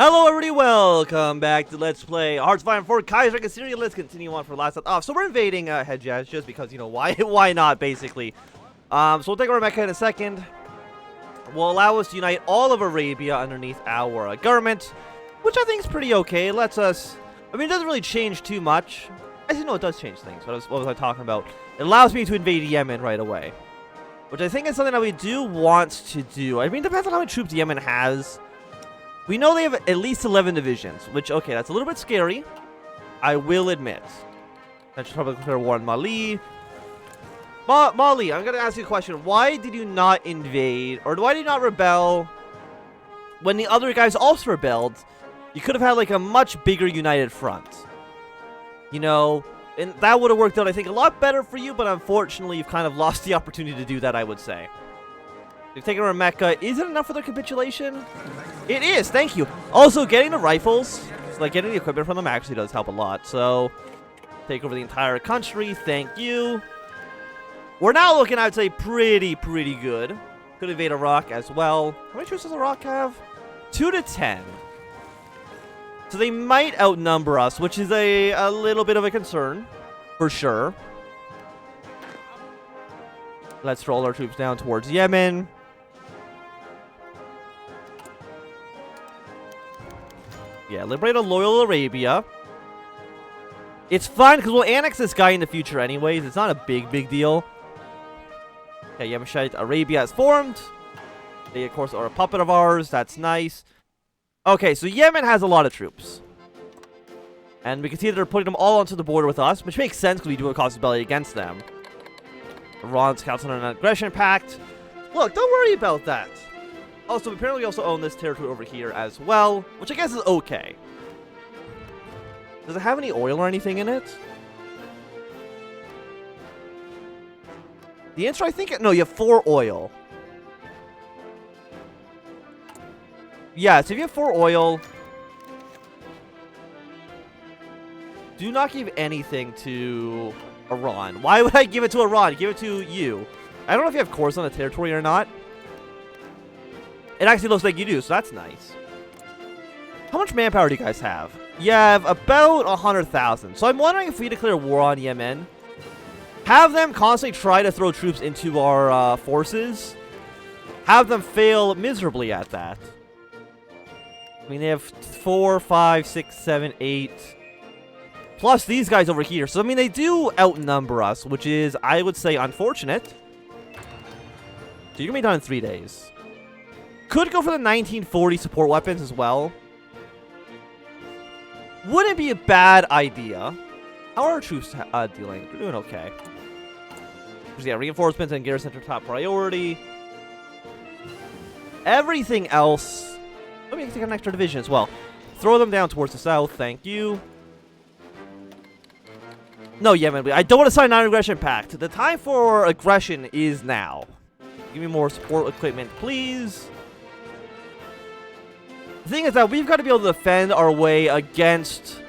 Hello everybody, welcome back to Let's Play HOI4 Kaiserreich Syria. Let's continue on for last time off. So we're invading Hejaz just because, you know, why not, basically. So we'll take our Mecca in a second. Will allow us to unite all of Arabia underneath our government, which I think is pretty okay. It lets us, I mean, it doesn't really change too much. Actually, no, it does change things. What was I talking about? It allows me to invade Yemen right away, which I think is something that we do want to do. I mean, it depends on how many troops Yemen has. We know they have at least 11 divisions, which, okay, that's a little bit scary. I will admit. I should probably declare war on Mali. Mali, I'm going to ask you a question. Why did you not invade, or why did you not rebel when the other guys also rebelled? You could have had, like, a much bigger united front. You know, and that would have worked out, I think, a lot better for you, but unfortunately, you've kind of lost the opportunity to do that, I would say. They've taken over Mecca. Is it enough for their capitulation? It is, thank you. Also, getting the rifles, like getting the equipment from them actually does help a lot. So, take over the entire country, thank you. We're now looking, I'd say, pretty good. Could invade Iraq as well. How many troops does Iraq have? 2 to 10. So they might outnumber us, which is a little bit of a concern, for sure. Let's roll our troops down towards Yemen. Yeah, liberate a loyal Arabia. It's fine, because we'll annex this guy in the future anyways. It's not a big deal. Okay, Yemenite Arabia is formed. They, of course, are a puppet of ours. That's nice. Okay, so Yemen has a lot of troops. And we can see that they're putting them all onto the border with us, which makes sense because we do have a casus belli against them. Iran's counting on an aggression pact. Look, don't worry about that. Also, apparently we also own this territory over here as well, which I guess is okay. Does it have any oil or anything in it? The answer, I think, no, you have 4 oil. Yeah, so if you have 4 oil, do not give anything to Iran. Why would I give it to Iran? Give it to you. I don't know if you have cores on the territory or not. It actually looks like you do, so that's nice. How much manpower do you guys have? You have about 100,000. So I'm wondering if we declare war on Yemen, have them constantly try to throw troops into our forces, have them fail miserably at that. I mean, they have 4, 5, 6, 7, 8... plus these guys over here. So, I mean, they do outnumber us, which is, I would say, unfortunate. So, you're going to be done in 3 days. Could go for the 1940 support weapons as well. Wouldn't be a bad idea. How are our troops dealing? They're doing okay. Just, yeah, reinforcements and garrison are top priority. Everything else... let me take an extra division as well. Throw them down towards the south. Thank you. No, Yemen, I don't want to sign non-aggression pact. The time for aggression is now. Give me more support equipment, please. The thing is that we've got to be able to defend our way against...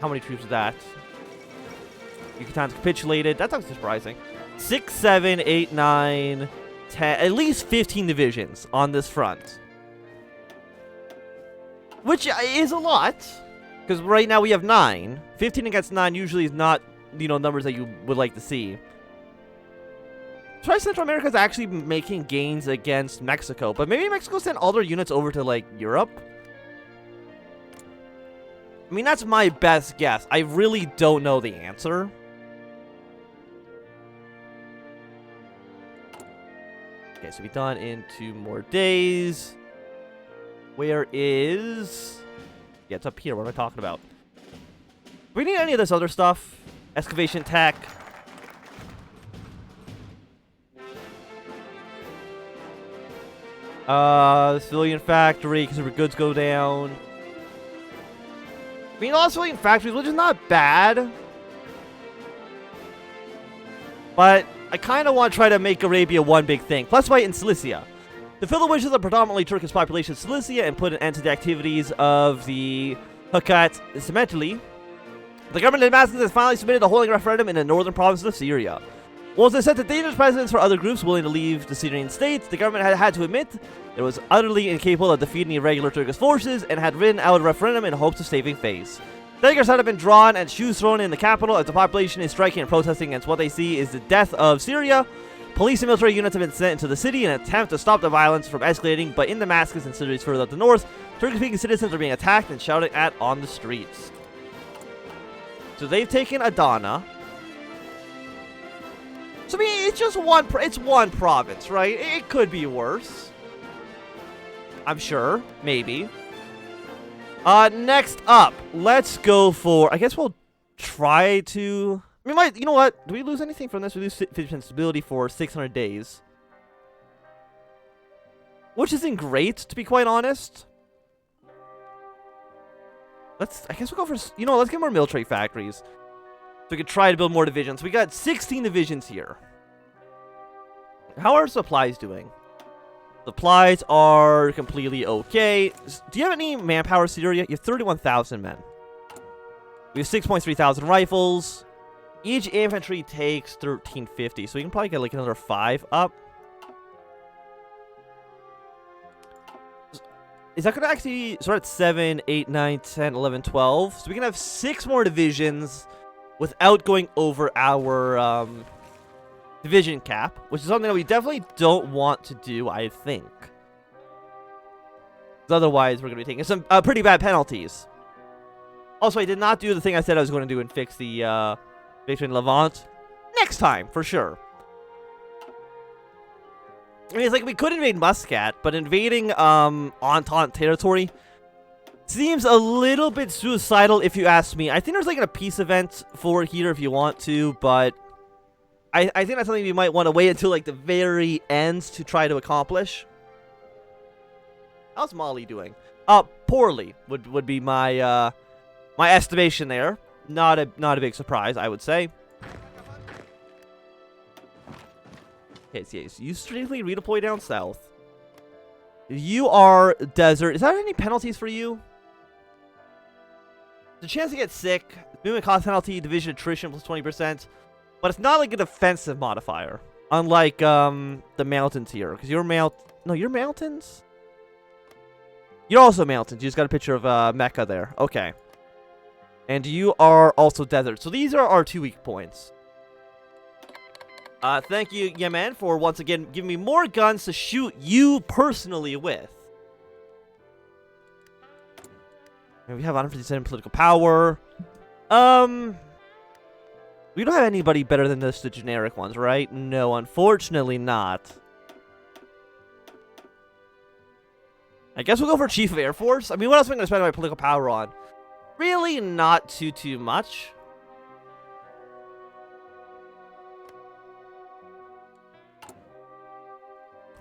how many troops is that? Yucatan's capitulated. That's not surprising. 6, 7, 8, 9, 10... at least 15 divisions on this front. Which is a lot. Because right now we have 9. 15 against 9 usually is not, you know, numbers that you would like to see. Try Central America is actually making gains against Mexico. But maybe Mexico sent all their units over to, like, Europe? I mean, that's my best guess. I really don't know the answer. Okay, so we've done in 2 more days. Where is... yeah, it's up here. What am I talking about? Do we need any of this other stuff? Excavation tech. Civilian factory, because our goods go down. I mean, all civilian factories, which is not bad. But I kind of want to try to make Arabia one big thing. Plus fight in Cilicia. To fill the wishes of the predominantly Turkish population of Cilicia and put an end to the activities of the Hakat Semetli, the government of Damascus has finally submitted a holding referendum in the northern provinces of Syria. Whilst they set the dangerous precedents for other groups willing to leave the Syrian state, the government had to admit it was utterly incapable of defeating irregular Turkish forces and had written out a referendum in hopes of saving face. Daggers had been drawn and shoes thrown in the capital as the population is striking and protesting against what they see is the death of Syria. Police and military units have been sent into the city in an attempt to stop the violence from escalating, but in Damascus and cities further up the north, Turkish-speaking citizens are being attacked and shouted at on the streets. So they've taken Adana. So I mean, it's just one province, right? It could be worse. I'm sure, maybe. Next up, let's go for. I guess we'll try to. We might. You know what? Do we lose anything from this? We lose 50% stability for 600 days, which isn't great, to be quite honest. I guess we'll go for. You know, let's get more military factories. So we could try to build more divisions. We got 16 divisions here. How are supplies doing? Supplies are completely okay. Do you have any manpower, Syria? You have 31,000 men. We have 6,300 rifles. Each infantry takes 1,350. So we can probably get like another 5 up. Is that going to actually start at 7, 8, 9, 10, 11, 12? So we can have 6 more divisions without going over our division cap, which is something that we definitely don't want to do, I think. Otherwise, we're going to be taking some pretty bad penalties. Also, I did not do the thing I said I was going to do and fix the victory in Levant. Next time, for sure. I mean, it's like we could invade Muscat, but invading Entente territory seems a little bit suicidal if you ask me. I think there's like a peace event for here if you want to, but I think that's something you might want to wait until like the very end to try to accomplish. How's Mali doing? Poorly would be my my estimation there. Not a big surprise, I would say. Okay, so you strictly redeploy down south. You are desert. Is there any penalties for you? The chance to get sick, movement cost penalty, division attrition plus 20%, but it's not like a defensive modifier, unlike the mountains here, because you're you're mountains. You're also mountains. You just got a picture of Mecca there. Okay, and you are also desert. So these are our 2 weak points. Thank you, Yemen, for once again giving me more guns to shoot you personally with. And we have 157 political power. We don't have anybody better than this, the generic ones, right? No, unfortunately not. I guess we'll go for Chief of Air Force. I mean, what else am I going to spend my political power on? Really not too much.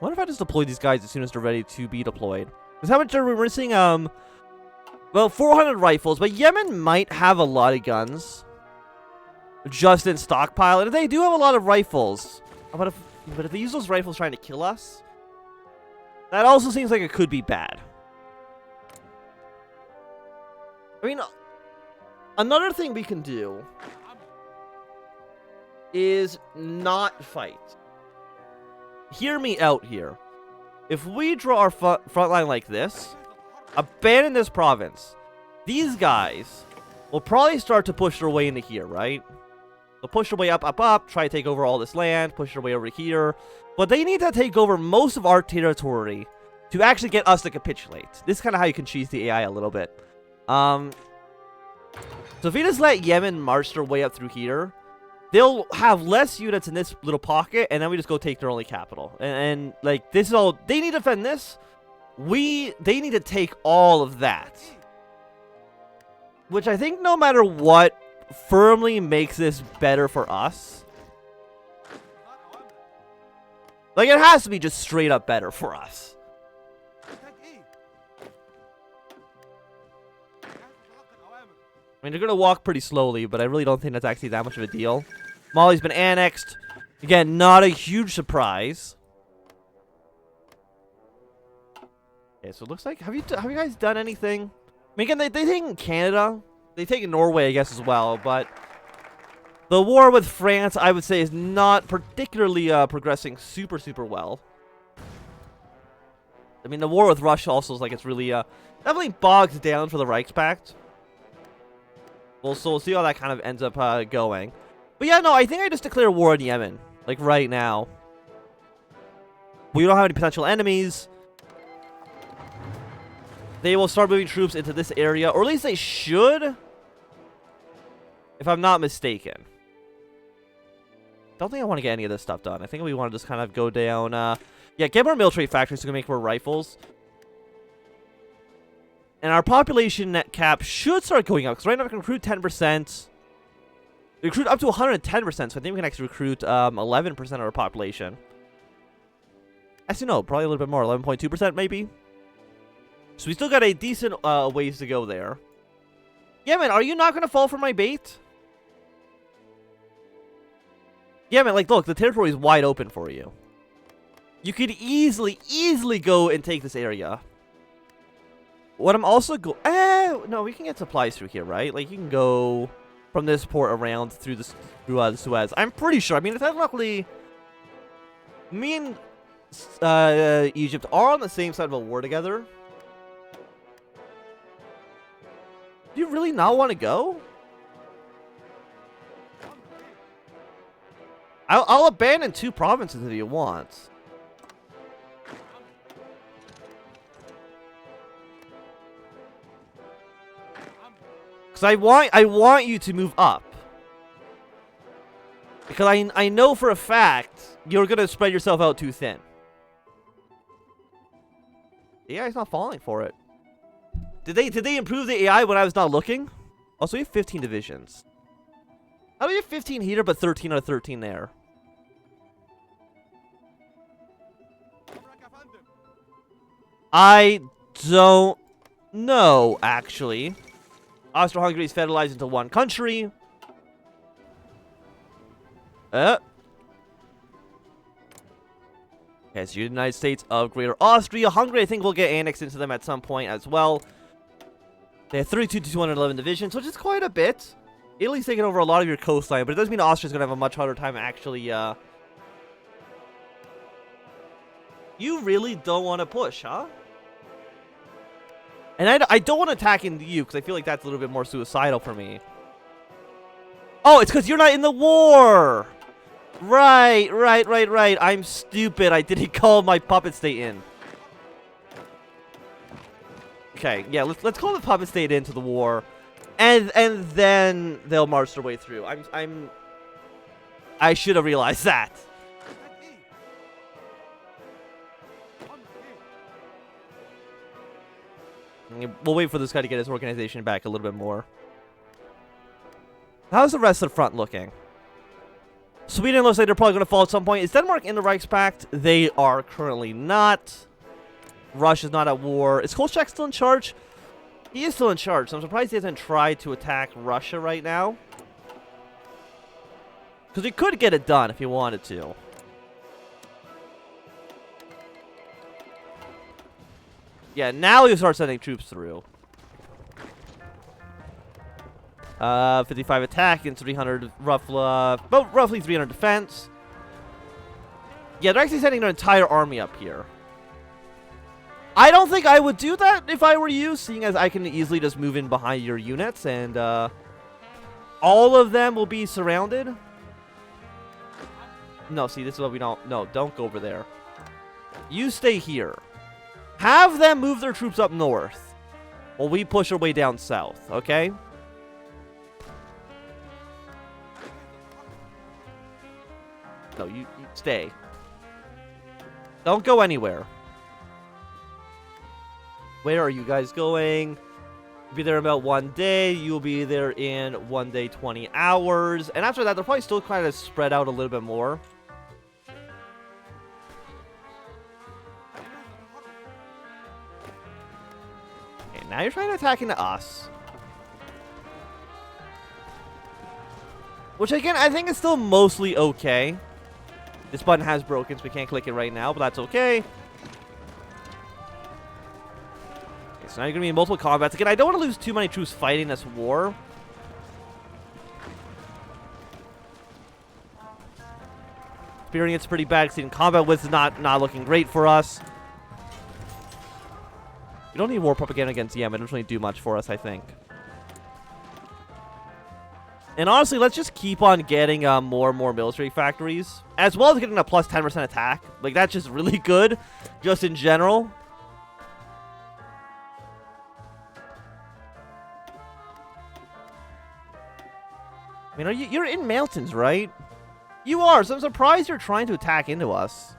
What if I just deploy these guys as soon as they're ready to be deployed? Because how much are we missing? Well, 400 rifles, but Yemen might have a lot of guns just in stockpile. And if they do have a lot of rifles, but if they use those rifles trying to kill us, that also seems like it could be bad. I mean, another thing we can do is not fight. Hear me out here. If we draw our front line like this, abandon this province, these guys will probably start to push their way into here, right? They'll push their way up, try to take over all this land, push their way over here. But they need to take over most of our territory to actually get us to capitulate. This is kind of how you can cheese the AI a little bit. So if we just let Yemen march their way up through here, they'll have less units in this little pocket, and then we just go take their only capital. And like, this is all... They need to defend this. They need to take all of that. Which I think, no matter what, firmly makes this better for us. Like, it has to be just straight up better for us. I mean, they're going to walk pretty slowly, but I really don't think that's actually that much of a deal. Mali's been annexed. Again, not a huge surprise. Okay, so it looks like... Have you guys done anything? I mean, again, they taken Canada. They taken Norway, I guess, as well, but... The war with France, I would say, is not particularly progressing super well. I mean, the war with Russia also is like it's really definitely bogs down for the Reichspakt. So we'll see how that kind of ends up going. But yeah, no, I think I just declare war in Yemen, like right now. We don't have any potential enemies. They will start moving troops into this area, or at least they should, if I'm not mistaken. Don't think I want to get any of this stuff done. I think we want to just kind of go down. Yeah, get more military factories so we can make more rifles. And our population net cap should start going up, because right now we can recruit 10%. We recruit up to 110%, so I think we can actually recruit 11% of our population. Actually, no, probably a little bit more, 11.2% maybe. So we still got a decent ways to go there. Yemen, are you not going to fall for my bait? Yemen, like, look, the territory is wide open for you. You could easily go and take this area. What I'm also no, we can get supplies through here, right? Like, you can go from this port around through the Suez. I'm pretty sure. I mean, technically, me and Egypt are on the same side of a war together. Do you really not want to go? I'll abandon 2 provinces if you want. Because I want you to move up. Because I know for a fact you're gonna spread yourself out too thin. The AI's not falling for it. Did they improve the AI when I was not looking? Also, we have 15 divisions. How do we have 15 here but 13 out of 13 there? I don't know, actually. Austro-Hungary is federalized into one country. Okay, so United States of Greater Austria. Hungary, I think, will get annexed into them at some point as well. They have 32 to 211 divisions, which is quite a bit. Italy's taking over a lot of your coastline, but it does mean Austria's going to have a much harder time actually, You really don't want to push, huh? And I don't want to attack into you, because I feel like that's a little bit more suicidal for me. Oh, it's because you're not in the war! Right. I'm stupid. I didn't call my puppet state in. Okay, yeah, let's call the puppet state into the war. And then they'll march their way through. I should have realized that. We'll wait for this guy to get his organization back a little bit more. How's the rest of the front looking? Sweden looks like they're probably going to fall at some point. Is Denmark in the Reichspakt? They are currently not. Russia's not at war. Is Kolchak still in charge? He is still in charge, so I'm surprised he hasn't tried to attack Russia right now. Because he could get it done if he wanted to. Yeah, now he'll start sending troops through. 55 attack and 300 roughly 300 defense. Yeah, they're actually sending their entire army up here. I don't think I would do that if I were you, seeing as I can easily just move in behind your units and all of them will be surrounded. No, see, this is what we don't. No, don't go over there. You stay here. Have them move their troops up north while we push our way down south, okay? No, you stay. Don't go anywhere. Where are you guys going? Be there in about 1 day. You'll be there in 1 day, 20 hours. And after that, they'll probably still kind of spread out a little bit more. Okay, now you're trying to attack into us. Which, again, I think is still mostly okay. This button has broken, so we can't click it right now, but that's okay. Okay, so now you're going to be in multiple combats. Again, I don't want to lose too many troops fighting this war. experience pretty bad. Seeing combat width is not looking great for us. We don't need war propaganda against Yemen. It doesn't really do much for us, I think. And honestly, let's just keep on getting more and more military factories, as well as getting a plus 10% attack. Like, that's just really good, just in general. I mean, you're in mountains, right? You are, so I'm surprised you're trying to attack into us.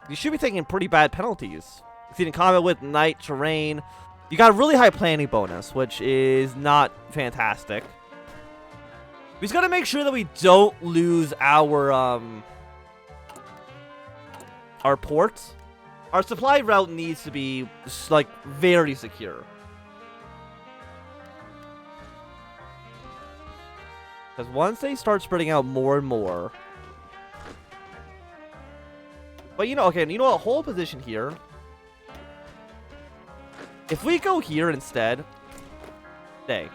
You should be taking pretty bad penalties. Exceeding combat with night terrain. You got a really high planning bonus, which is not fantastic. We just gotta make sure that we don't lose our ports. Our supply route needs to be, like, very secure. Because once they start spreading out more and more... But, you know, okay, you know what? Hold position here. If we go here instead... Stay.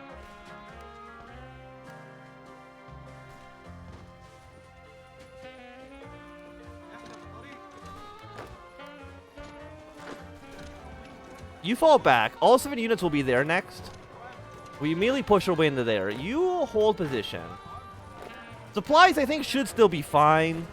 You fall back. All 7 units will be there next. We immediately push our way into there. You hold position. Supplies, I think, should still be fine.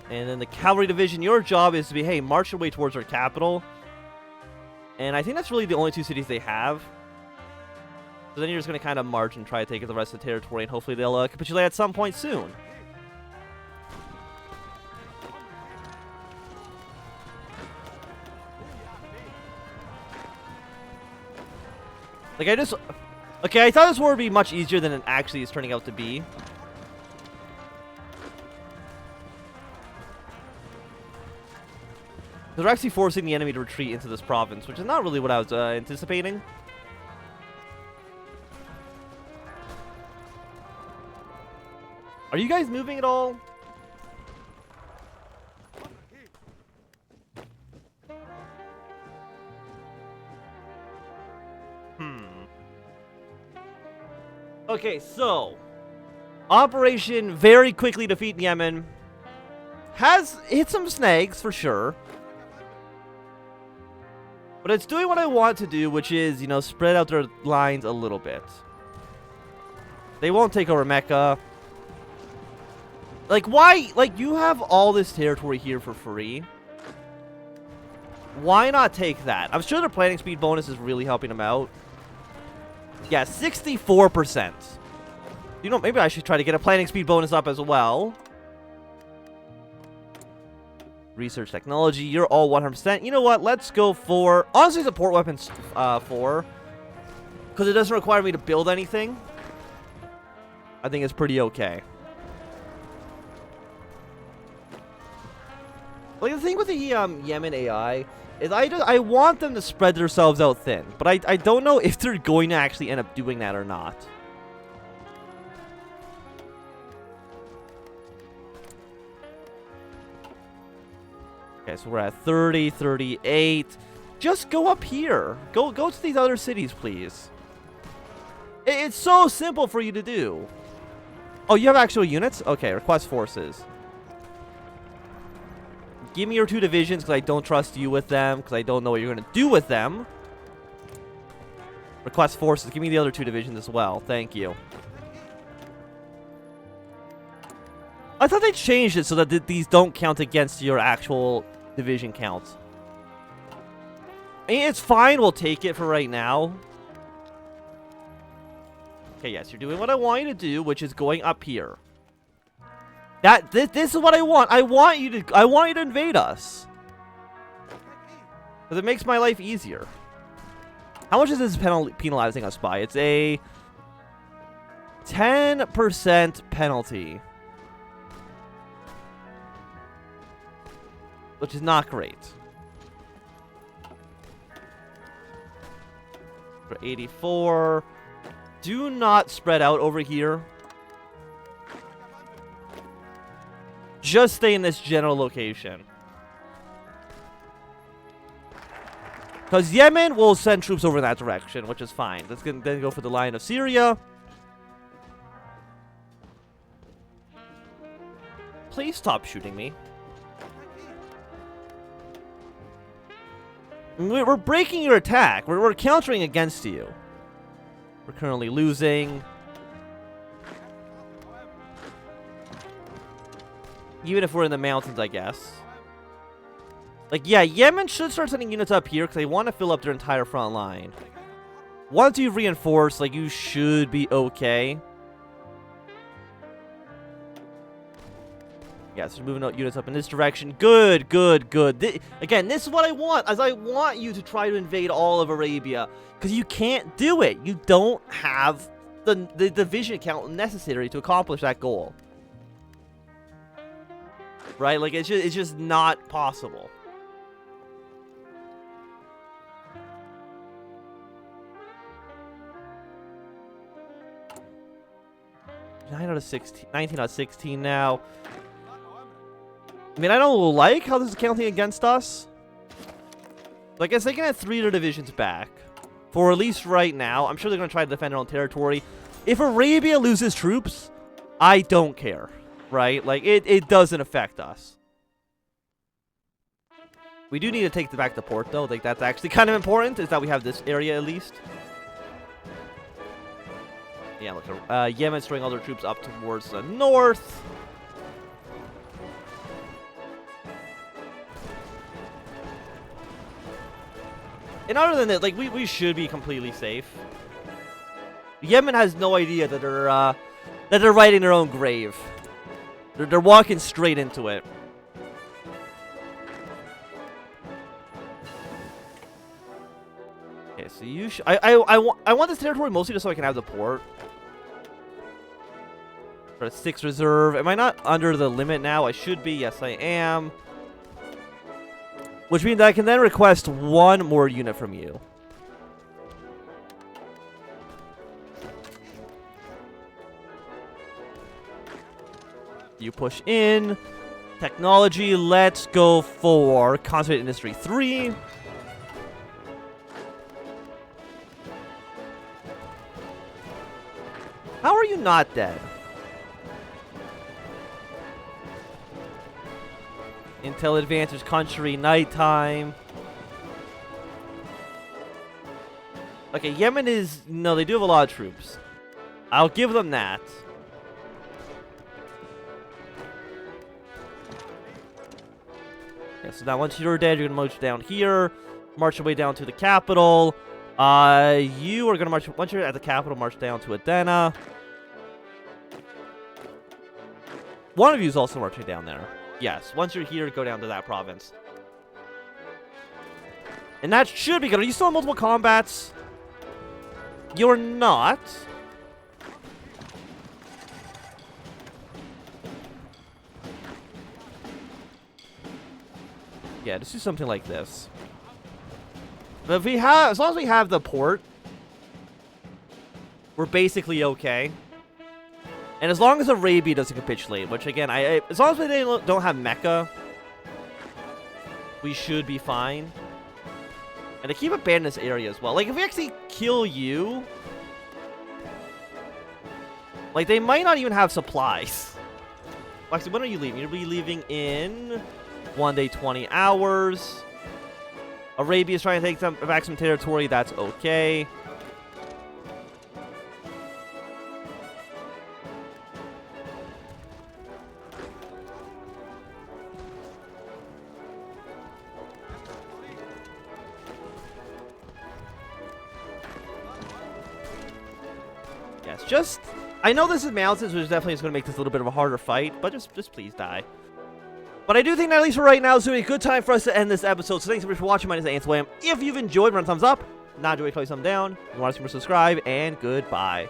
And then the cavalry division, your job is to be, hey, march your way towards our capital. And I think that's really the only 2 cities they have. So then you're just going to kind of march and try to take the rest of the territory, and hopefully they'll capitulate at some point soon. Like, okay, I thought this war would be much easier than it actually is turning out to be. They're actually forcing the enemy to retreat into this province, which is not really what I was anticipating. Are you guys moving at all? Okay, so Operation very quickly defeat Yemen has hit some snags for sure. But it's doing what I want to do, which is, you know, spread out their lines a little bit. They won't take over Mecca. Like, why? Like, you have all this territory here for free. Why not take that? I'm sure their planning speed bonus is really helping them out. Yeah, 64%. You know, maybe I should try to get a planning speed bonus up as well. Research technology, you're all 100%. You know what? Let's go for, honestly, support weapons 4. Because it doesn't require me to build anything. I think it's pretty okay. Like, the thing with the Yemen AI is I want them to spread themselves out thin. But I don't know if they're going to actually end up doing that or not. Okay, so we're at 30, 38. Just go up here. Go to these other cities, please. It's so simple for you to do. Oh, you have actual units? Okay, request forces. Give me your 2 divisions, because I don't trust you with them, because I don't know what you're going to do with them. Request forces. Give me the other 2 divisions as well. Thank you. I thought they changed it so that these don't count against your actual division count. I mean, it's fine. We'll take it for right now. Okay, yes, you're doing what I want you to do, which is going up here. This is what I want. I want you to invade us. Because it makes my life easier. How much is this penalizing us by? It's a 10% penalty. Which is not great. For 84. Do not spread out over here. Just stay in this general location. Because Yemen will send troops over in that direction, which is fine. Let's then go for the line of Syria. Please stop shooting me. We're breaking your attack. We're countering against you. We're currently losing. Even if we're in the mountains, I guess. Like, yeah, Yemen should start sending units up here because they want to fill up their entire front line. Once you've reinforced, like, you should be okay. Yeah, so moving out units up in this direction. Good, good, good. Again, this is what I want, as I want you to try to invade all of Arabia. Because you can't do it. You don't have the division count necessary to accomplish that goal. Right? Like, it's just not possible. Nine out of 16, 19 out of 16 now. I mean, I don't like how this is counting against us. So I guess they can have 3 of their divisions back. For at least right now. I'm sure they're going to try to defend their own territory. If Arabia loses troops, I don't care. Right? Like, it doesn't affect us. We do need to take back the port, though. Like, that's actually kind of important, is that we have this area at least. Yeah, look, Yemen's throwing all their troops up towards the north. And other than that, like, we should be completely safe. Yemen has no idea that they're riding their own grave. They're walking straight into it. Okay, so you should. I want this territory mostly just so I can have the port. For a 6 reserve. Am I not under the limit now? I should be. Yes, I am. Which means I can then request 1 more unit from you. You push in. Technology, let's go for Concentrated Industry 3. How are you not dead? Intel Advantage Country, nighttime. Okay, Yemen is... No, they do have a lot of troops. I'll give them that. Yeah, so now once you're dead, you're going to march down here. March your way down to the capital. You are going to march... Once you're at the capital, march down to Adana. One of you is also marching down there. Yes, once you're here, go down to that province. And that should be good. Are you still in multiple combats? You're not. Yeah, just do something like this. But if we have, as long as we have the port, we're basically okay. And as long as Arabia doesn't capitulate, which again, as long as they don't have Mecca, we should be fine. And to keep abandoning this area as well. Like, if we actually kill you, like, they might not even have supplies. Well, actually, when are you leaving? You'll be leaving in 1 day, 20 hours. Arabia's trying to take back some territory. That's okay. Yes, just... I know this is mountains, which definitely is going to make this a little bit of a harder fight, but just please die. But I do think that at least for right now, it's going to be a good time for us to end this episode. So thanks so much for watching. My name is Anthnwam. If you've enjoyed, run a thumbs up. Not enjoyed, please thumbs down. If you want to see more, subscribe, and goodbye.